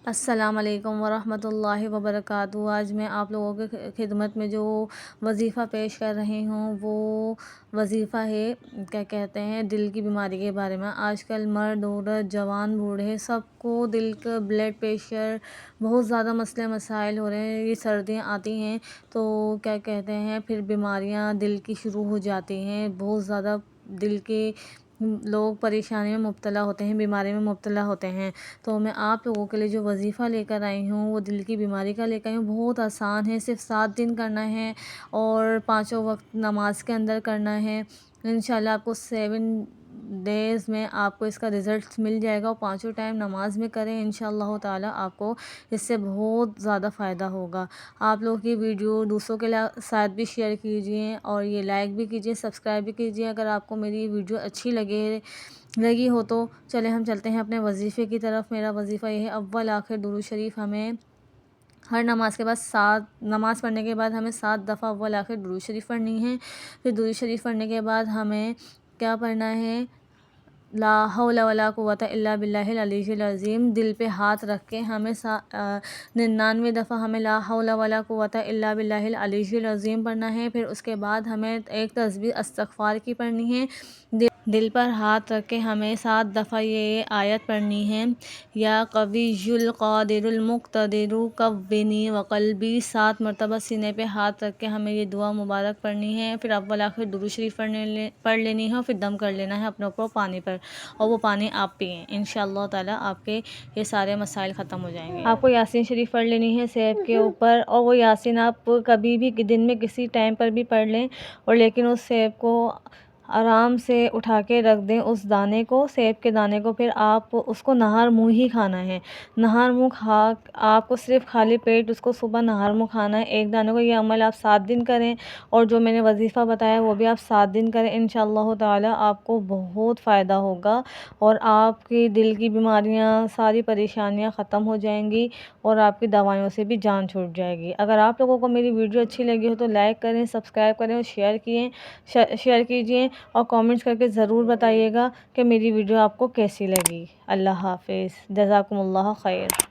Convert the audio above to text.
السلام علیکم ورحمۃ اللہ وبرکاتہ۔ آج میں آپ لوگوں کی خدمت میں جو وظیفہ پیش کر رہی ہوں وہ وظیفہ ہے کیا کہتے ہیں دل کی بیماری کے بارے میں۔ آج کل مرد عورت جوان بوڑھے سب کو دل کا بلڈ پریشر بہت زیادہ مسئلے مسائل ہو رہے ہیں۔ یہ سردیاں آتی ہیں تو کیا کہتے ہیں پھر بیماریاں دل کی شروع ہو جاتی ہیں، بہت زیادہ دل کے لوگ پریشانی میں مبتلا ہوتے ہیں، بیماری میں مبتلا ہوتے ہیں۔ تو میں آپ لوگوں کے لیے جو وظیفہ لے کر آئی ہوں وہ دل کی بیماری کا لے کر آئی ہوں۔ بہت آسان ہے، صرف 7 دن کرنا ہے اور 5 وقت نماز کے اندر کرنا ہے۔ انشاءاللہ آپ کو 7 ڈیز میں آپ کو اس کا رزلٹ مل جائے گا، اور 5 ٹائم نماز میں کریں انشاءاللہ تعالی آپ کو اس سے بہت زیادہ فائدہ ہوگا۔ آپ لوگ کی ویڈیو دوسروں کے ساتھ بھی شیئر کیجئے اور یہ لائک بھی کیجئے، سبسکرائب بھی کیجئے اگر آپ کو میری ویڈیو اچھی لگی ہو تو۔ چلیں ہم چلتے ہیں اپنے وظیفے کی طرف۔ میرا وظیفہ یہ ہے اول آخر درود شریف ہمیں ہر نماز کے بعد نماز پڑھنے کے بعد ہمیں 7 دفعہ اول آخر درود شریف پڑھنی ہے۔ پھر درود شریف پڑھنے کے بعد ہمیں کیا پڑھنا ہے؟ لا حول ولا قوت الا باللہ العلی العظیم۔ دل پہ ہاتھ رکھ کے ہمیں 99 دفعہ ہمیں لا حول ولا قوت الا باللہ العلی العظیم پڑھنا ہے۔ پھر اس کے بعد ہمیں ایک تسبیح استغفار کی پڑھنی ہے۔ دل پر ہاتھ رکھ کے ہمیں 7 دفعہ یہ آیت پڑھنی ہے، یا قوی القادر المقتدر قوّنی وقلبی۔ 7 مرتبہ سینے پہ ہاتھ رکھ کے ہمیں یہ دعا مبارک پڑھنی ہے۔ پھر اول آخر درود شریف پڑھ لینی ہے، اور پھر دم کر لینا ہے اپنے اوپر پانی پر، اور وہ پانی آپ پئیں۔ انشاءاللہ تعالی آپ کے یہ سارے مسائل ختم ہو جائیں گے۔ آپ کو یاسین شریف پڑھ لینی ہے سیب کے اوپر، اور وہ یاسین آپ کبھی بھی دن میں کسی ٹائم پر بھی پڑھ لیں، اور لیکن اس سیب کو آرام سے اٹھا کے رکھ دیں، اس دانے کو، سیب کے دانے کو۔ پھر آپ اس کو نہار منہ ہی کھانا ہے۔ نہار منہ آپ کو صرف خالی پیٹ اس کو صبح نہار منہ کھانا ہے ایک دانے کو۔ یہ عمل آپ 7 دن کریں، اور جو میں نے وظیفہ بتایا وہ بھی آپ 7 دن کریں انشاءاللہ تعالی آپ کو بہت فائدہ ہوگا، اور آپ کی دل کی بیماریاں ساری پریشانیاں ختم ہو جائیں گی، اور آپ کی دوائیوں سے بھی جان چھوٹ جائے گی۔ اگر آپ لوگوں کو میری ویڈیو اچھی لگی ہو تو لائک کریں، سبسکرائب کریں اور شیئر کیجئے، اور کامنٹس کر کے ضرور بتائیے گا کہ میری ویڈیو آپ کو کیسی لگی۔ اللہ حافظ، جزاکم اللہ خیر۔